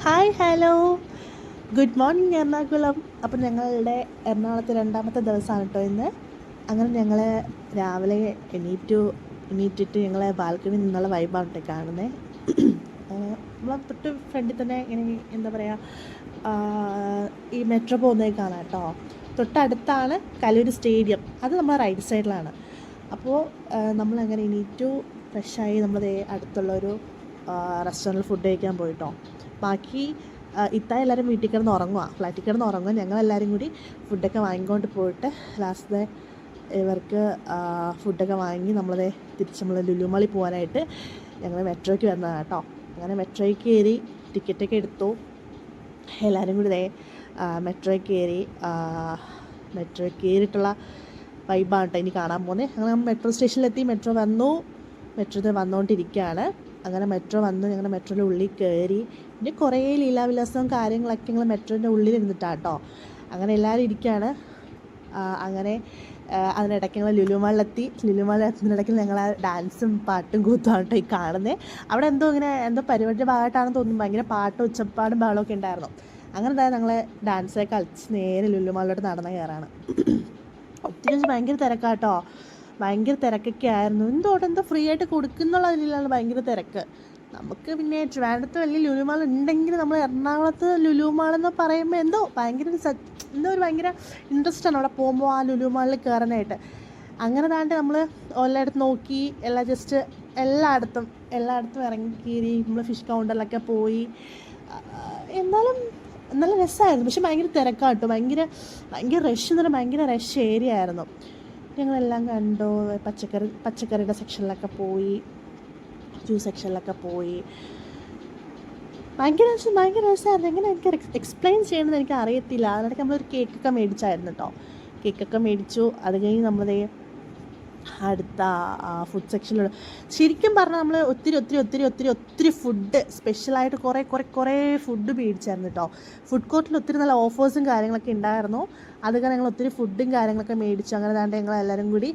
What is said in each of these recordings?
Hi hello good morning Ernakulam. അപ്പം ഞങ്ങളുടെ എറണാകുളത്തെ രണ്ടാമത്തെ ദിവസമാണ് കേട്ടോ ഇന്ന്. അങ്ങനെ ഞങ്ങൾ രാവിലെ എണീറ്റിട്ട് ഞങ്ങൾ ബാൽക്കണിയിൽ നിന്നുള്ള വൈബാണ് കേട്ടോ കാണുന്നത്. നമ്മളെ തൊട്ട് ഫ്രണ്ടിൽ തന്നെ ഇങ്ങനെ എന്താ പറയുക, ഈ മെട്രോ പോകുന്നത് കാണാം കേട്ടോ. തൊട്ടടുത്താണ് കലൂർ സ്റ്റേഡിയം, അത് നമ്മളെ റൈറ്റ് സൈഡിലാണ്. അപ്പോൾ നമ്മളങ്ങനെ എണീറ്റു ഫ്രഷായി നമ്മളത് അടുത്തുള്ളൊരു റെസ്റ്റോറൻറ്റിൽ ഫുഡ് കഴിക്കാൻ പോയിട്ടോ. ബാക്കി എല്ലാവരും വീട്ടിൽ കിടന്ന് ഉറങ്ങുക, ഫ്ലാറ്റിൽ കിടന്ന് ഉറങ്ങുക. ഞങ്ങളെല്ലാവരും കൂടി ഫുഡൊക്കെ വാങ്ങിക്കൊണ്ട് പോയിട്ട് ലാസ്റ്റ് ഇവർക്ക് ഫുഡൊക്കെ വാങ്ങി നമ്മളത് തിരിച്ച് നമ്മൾ ലുലുമാളിൽ പോകാനായിട്ട് ഞങ്ങൾ മെട്രോയ്ക്ക് വന്നതാണ് കേട്ടോ. അങ്ങനെ മെട്രോയ്ക്ക് കയറി ടിക്കറ്റൊക്കെ എടുത്തു. എല്ലാവരും കൂടി മെട്രോയ്ക്ക് കയറിയിട്ടുള്ള വൈബാണ് കേട്ടോ ഇനി കാണാൻ പോകുന്നത്. അങ്ങനെ മെട്രോ സ്റ്റേഷനിലെത്തി, മെട്രോ വന്നുകൊണ്ടിരിക്കുകയാണ്. അങ്ങനെ മെട്രോ വന്നു, ഞങ്ങളുടെ മെട്രോയുടെ ഉള്ളിൽ കയറി. പിന്നെ കുറേ ലീലാവിലാസവും കാര്യങ്ങളൊക്കെ ഞങ്ങൾ മെട്രോൻ്റെ ഉള്ളിൽ ഇരുന്നിട്ടാണ് കേട്ടോ. അങ്ങനെ എല്ലാവരും ഇരിക്കുകയാണ്. അങ്ങനെ അതിനിടയ്ക്ക് ഞങ്ങൾ ലുലുമാളിലെത്തി. ലുലുമാളിലെത്തുന്നതിനിടയ്ക്ക് ഞങ്ങൾ ഡാൻസും പാട്ടും കൂത്തുമാണ് കേട്ടോ ഈ കാണുന്നത്. അവിടെ എന്തോ പരിപാടിയുടെ ഭാഗമായിട്ടാണെന്ന് തോന്നുന്നു. ഭയങ്കര പാട്ടും ഉച്ചപ്പാടും ബഹളമൊക്കെ ഉണ്ടായിരുന്നു. അങ്ങനെ ഞങ്ങൾ ഡാൻസൊക്കെ കളിച്ച് നേരെ ലുലുമാളിലോട്ട് നടന്ന് കയറാണ്. ഒത്തിരി ഭയങ്കര തിരക്കാട്ടോ, ഭയങ്കര തിരക്കൊക്കെ ആയിരുന്നു. എന്തോ ഫ്രീ ആയിട്ട് കൊടുക്കുന്നുള്ളതിലാണ് ഭയങ്കര തിരക്ക്. നമുക്ക് പിന്നെ ട്രിവാൻഡ്രത്ത് വലിയ ലുലുമാൾ ഉണ്ടെങ്കിൽ നമ്മൾ എറണാകുളത്ത് ലുലുമാളെന്ന് പറയുമ്പോൾ എന്തോ ഭയങ്കര ഇൻട്രസ്റ്റാണ് അവിടെ പോകുമ്പോൾ ആ ലുലുമാളിൽ കയറാനായിട്ട്. അങ്ങനെ നമ്മൾ എല്ലായിടത്തും നോക്കി, എല്ലായിടത്തും ഇറങ്ങി കയറി നമ്മൾ ഫിഷ് കൗണ്ടറിലൊക്കെ പോയി. എന്നാലും നല്ല രസമായിരുന്നു. പക്ഷെ ഭയങ്കര തിരക്കാട്ടോ, ഭയങ്കര റഷ് എന്ന് പറഞ്ഞാൽ ഭയങ്കര റഷ് ഏരിയ ആയിരുന്നു. ഞങ്ങളെല്ലാം കണ്ടു. പച്ചക്കറിയുടെ സെക്ഷനിലൊക്കെ പോയി, ജ്യൂസ് സെക്ഷനിലൊക്കെ പോയി. ഭയങ്കര രസമായിരുന്നു. എങ്ങനെ എനിക്ക് എക്സ്പ്ലെയിൻ ചെയ്യണമെന്ന് എനിക്ക് അറിയത്തില്ല. അതിനിടയ്ക്ക് നമ്മളൊരു കേക്കൊക്കെ മേടിച്ചായിരുന്നു കേട്ടോ. കേക്കൊക്കെ മേടിച്ചു. അത് കഴിഞ്ഞ് നമ്മളതേ അടുത്ത ഫുഡ് സെക്ഷനിലുള്ള ശരിക്കും പറഞ്ഞാൽ നമ്മൾ ഒത്തിരി ഫുഡ് സ്പെഷ്യലായിട്ട് കുറേ ഫുഡ് മേടിച്ചായിരുന്നു കേട്ടോ. ഫുഡ് കോർട്ടിൽ ഒത്തിരി നല്ല ഓഫേഴ്സും കാര്യങ്ങളൊക്കെ ഉണ്ടായിരുന്നു. അതൊക്കെ ഞങ്ങൾ ഒത്തിരി ഫുഡും കാര്യങ്ങളൊക്കെ മേടിച്ചു. അങ്ങനെ ഞങ്ങൾ എല്ലാവരും കൂടി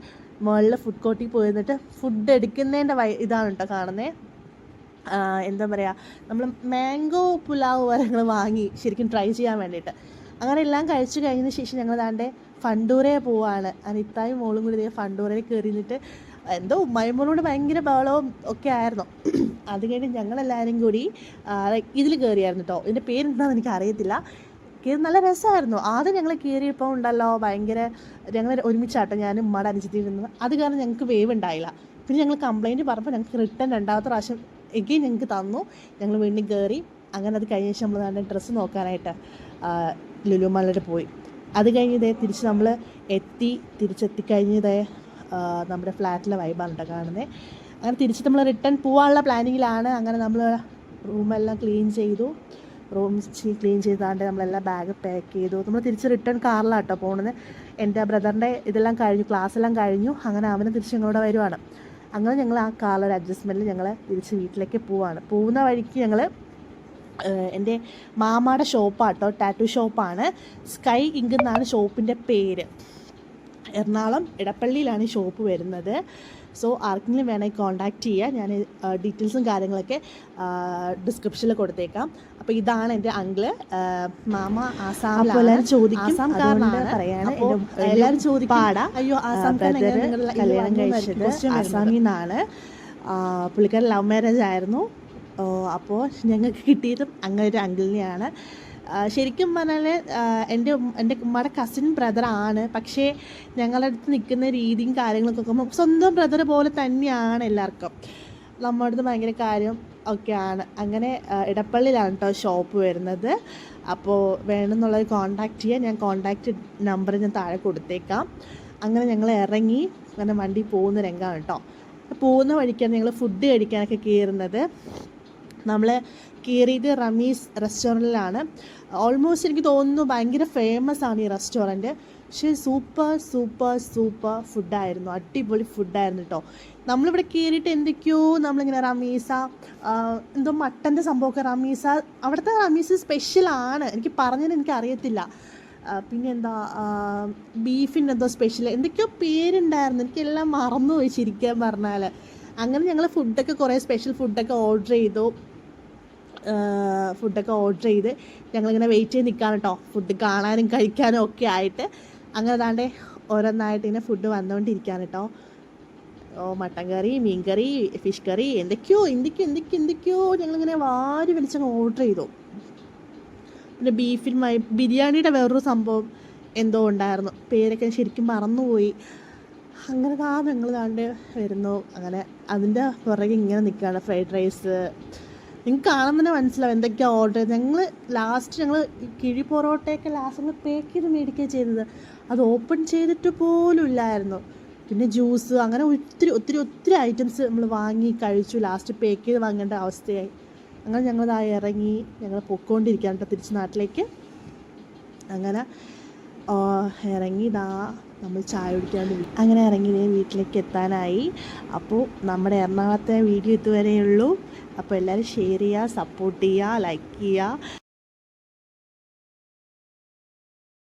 മുകളിൽ ഫുഡ് കോർട്ടിൽ പോയി നിന്നിട്ട് ഫുഡ് എടുക്കുന്നതിൻ്റെ ഇതാണ് കേട്ടോ കാണുന്നത്. എന്താ പറയുക, നമ്മൾ മാംഗോ പുലാവ് വരെ ഞങ്ങൾ വാങ്ങി ശരിക്കും ട്രൈ ചെയ്യാൻ വേണ്ടിയിട്ട്. അങ്ങനെ എല്ലാം കഴിച്ചു കഴിഞ്ഞതിന് ശേഷം ഞങ്ങൾ ഫണ്ടൂരയെ പോവാണ്. അനിത്തായും മോളും കൂടി ഫണ്ടൂരയിൽ കയറി നിന്നിട്ട് എന്തോ ഉമ്മായിമോളോട് ഭയങ്കര ബഹളവും ഒക്കെ ആയിരുന്നു. അത് കഴിഞ്ഞ് ഞങ്ങളെല്ലാവരും കൂടി ഇതിൽ കയറിയായിരുന്നു കേട്ടോ. ഇതിൻ്റെ പേരെന്താണെന്ന് എനിക്ക് അറിയത്തില്ല. കയറി നല്ല രസമായിരുന്നു. ആദ്യം ഞങ്ങൾ കയറിയപ്പോൾ ഉണ്ടല്ലോ ഞങ്ങൾ ഒരുമിച്ചാട്ടോ ഞാനും ഉമ്മയുടെ അനുജത്തിയിരുന്നത്. അത് കാരണം ഞങ്ങൾക്ക് വേവ് ഉണ്ടായില്ല. പിന്നെ ഞങ്ങൾ കംപ്ലയിൻറ്റ് പറഞ്ഞപ്പോൾ ഞങ്ങൾക്ക് റിട്ടേൺ രണ്ടാമത്തെ പ്രാവശ്യം എഗെയിൻ ഞങ്ങൾക്ക് തന്നു. ഞങ്ങൾ വീണ്ടും കയറി. അങ്ങനെ അത് കഴിഞ്ഞ ശേഷം നമ്മൾ ഡ്രസ്സ് നോക്കാനായിട്ട് ലുലുമാളിൽ പോയി. അത് കഴിഞ്ഞ് തിരിച്ച് നമ്മൾ തിരിച്ചെത്തിക്കഴിഞ്ഞ് നമ്മുടെ ഫ്ലാറ്റിലെ വൈബാണ് കേട്ടോ കാണുന്നത്. അങ്ങനെ തിരിച്ച് നമ്മൾ റിട്ടേൺ പോകാനുള്ള പ്ലാനിങ്ങിലാണ്. അങ്ങനെ നമ്മൾ റൂമെല്ലാം ക്ലീൻ ചെയ്തു. നമ്മളെല്ലാം ബാഗ് പാക്ക് ചെയ്തു. നമ്മൾ തിരിച്ച് റിട്ടേൺ കാറിലാണ് കേട്ടോ പോകുന്നത്. എൻ്റെ ബ്രദറിൻ്റെ ഇതെല്ലാം കഴിഞ്ഞു, ക്ലാസ്സെല്ലാം കഴിഞ്ഞു. അങ്ങനെ അവനെ തിരിച്ച് ഞങ്ങളോട് വരുവാണ്. അങ്ങനെ ഞങ്ങൾ ആ കാറിലൊരു അഡ്ജസ്റ്റ്മെൻറ്റിൽ ഞങ്ങൾ തിരിച്ച് വീട്ടിലേക്ക് പോവാണ്. പോകുന്ന വഴിക്ക് ഞങ്ങൾ എൻ്റെ മാമായുടെ ഷോപ്പാട്ടോ, ടാറ്റു ഷോപ്പാണ്. സ്കൈ ഇങ്ക് എന്നാണ് ഷോപ്പിൻ്റെ പേര്. എറണാകുളം ഇടപ്പള്ളിയിലാണ് ഈ ഷോപ്പ് വരുന്നത്. സോ ആർക്കെങ്കിലും വേണമെങ്കിൽ കോൺടാക്റ്റ് ചെയ്യുക. ഞാൻ ഡീറ്റെയിൽസും കാര്യങ്ങളൊക്കെ ഡിസ്ക്രിപ്ഷനിൽ കൊടുത്തേക്കാം. അപ്പോൾ ഇതാണ് എൻ്റെ അങ്കിള്. മാമ ആസാമിലാണ്. എല്ലാവരും ചോദിക്കും, ആസാംകാരനാണ് പറയാണ്. എല്ലാവരും ചോദിക്കും, അയ്യോ ആസാംകാരൻ കല്യാണം കഴിച്ചത് ആസാമിൽ നിന്നാണ്. പുള്ളിക്കാരൻ ലവ് മാരേജ് ആയിരുന്നു. അപ്പോൾ ഞങ്ങൾക്ക് കിട്ടിയതും അങ്ങനെ ഒരു അങ്കിളിനെയാണ്. ശരിക്കും പറഞ്ഞാൽ എൻ്റെ ഉമ്മയുടെ കസിൻ ബ്രദറാണ്. പക്ഷേ ഞങ്ങളുടെ അടുത്ത് നിൽക്കുന്ന രീതിയും കാര്യങ്ങളൊക്കെ നോക്കുമ്പോൾ സ്വന്തം ബ്രദർ പോലെ തന്നെയാണ് എല്ലാവർക്കും. നമ്മുടെ അടുത്ത് ഭയങ്കര കാര്യം ഒക്കെയാണ്. അങ്ങനെ ഇടപ്പള്ളിയിലാണ് കേട്ടോ ഷോപ്പ് വരുന്നത്. അപ്പോൾ വേണമെന്നുള്ളത് കോൺടാക്റ്റ് ചെയ്യുക. ഞാൻ കോൺടാക്റ്റ് നമ്പർ ഞാൻ താഴെ കൊടുത്തേക്കാം. അങ്ങനെ ഞങ്ങൾ ഇറങ്ങി അങ്ങനെ വണ്ടി പോകുന്ന രംഗമാണ് കേട്ടോ. പോകുന്ന വഴിക്കാണ് ഞങ്ങൾ ഫുഡ് കഴിക്കാനൊക്കെ കയറുന്നത്. നമ്മൾ കയറിയത് റമീസ് റെസ്റ്റോറൻറ്റിലാണ്. ഓൾമോസ്റ്റ് എനിക്ക് തോന്നുന്നു ഭയങ്കര ഫേമസ് ആണ് ഈ റെസ്റ്റോറൻറ്റ്. പക്ഷേ സൂപ്പർ ഫുഡായിരുന്നു. അടിപൊളി ഫുഡായിരുന്നു കേട്ടോ. നമ്മളിവിടെ കയറിയിട്ട് എന്തൊക്കെയോ നമ്മളിങ്ങനെ റമീസ എന്തോ മട്ടൻ്റെ സംഭവമൊക്കെ അവിടുത്തെ റമീസ് സ്പെഷ്യലാണ്. എനിക്ക് പറഞ്ഞത് എനിക്ക് അറിയത്തില്ല. പിന്നെ എന്താ ബീഫിൻ്റെ എന്തോ സ്പെഷ്യൽ എന്തൊക്കെയോ പേരുണ്ടായിരുന്നു. എനിക്കെല്ലാം മറന്നുപോയി ശരിക്കും പറഞ്ഞാൽ. അങ്ങനെ ഞങ്ങൾ ഫുഡൊക്കെ കുറേ സ്പെഷ്യൽ ഫുഡൊക്കെ ഓർഡർ ചെയ്തു. ഫുഡൊക്കെ ഓർഡർ ചെയ്ത് ഞങ്ങളിങ്ങനെ വെയിറ്റ് ചെയ്ത് നിൽക്കുകയാണ് കേട്ടോ, ഫുഡ് കാണാനും കഴിക്കാനും ഒക്കെ ആയിട്ട്. അങ്ങനെ താണ്ടേ ഓരോന്നായിട്ട് ഇങ്ങനെ ഫുഡ് വന്നുകൊണ്ടിരിക്കുകയാണ് കേട്ടോ. മട്ടൻ കറി, മീൻ കറി, ഫിഷ് കറി, എന്തൊക്കെയോ ഞങ്ങളിങ്ങനെ വാരി വലിച്ചങ്ങ് ഓർഡർ ചെയ്തു. പിന്നെ ബിരിയാണിയുടെ വേറൊരു സംഭവം എന്തോ ഉണ്ടായിരുന്നു, പേരൊക്കെ ശരിക്കും മറന്നുപോയി. അങ്ങനെ ഞങ്ങൾ താണ്ട് വരുന്നു. അങ്ങനെ അതിൻ്റെ പുറകെ ഇങ്ങനെ നിൽക്കുകയാണ്. ഫ്രൈഡ് റൈസ് നിങ്ങൾക്ക് കാണാൻ തന്നെ മനസ്സിലാവും എന്തൊക്കെയാണ് ഓർഡർ ചെയ്തത്. ഞങ്ങൾ കിഴി പൊറോട്ടയൊക്കെ ലാസ്റ്റ് പേക്ക് ചെയ്ത് മേടിക്കുകയാണ് ചെയ്തത്. അത് ഓപ്പൺ ചെയ്തിട്ട് പോലും ഇല്ലായിരുന്നു. പിന്നെ ജ്യൂസ്, അങ്ങനെ ഒത്തിരി ഐറ്റംസ് നമ്മൾ വാങ്ങി കഴിച്ചു. ലാസ്റ്റ് പേക്ക് ചെയ്ത് വാങ്ങേണ്ട അവസ്ഥയായി. അങ്ങനെ ഞങ്ങളിതായി ഇറങ്ങി, ഞങ്ങൾ പൊയ്ക്കൊണ്ടിരിക്കുകയാണ് കേട്ടോ തിരിച്ച് നാട്ടിലേക്ക്. അങ്ങനെ ഇറങ്ങി നമ്മൾ ചായ കുടിക്കാൻ വേണ്ടി അങ്ങനെ ഇറങ്ങി വീട്ടിലേക്ക് എത്താനായി. അപ്പോൾ നമ്മുടെ എറണാകുളത്തെ വീഡിയോ ഇതുവരെയുള്ളൂ. അപ്പോൾ എല്ലാവരും ഷെയർ ചെയ്യുക, സപ്പോർട്ട് ചെയ്യുക, ലൈക്ക് ചെയ്യുക.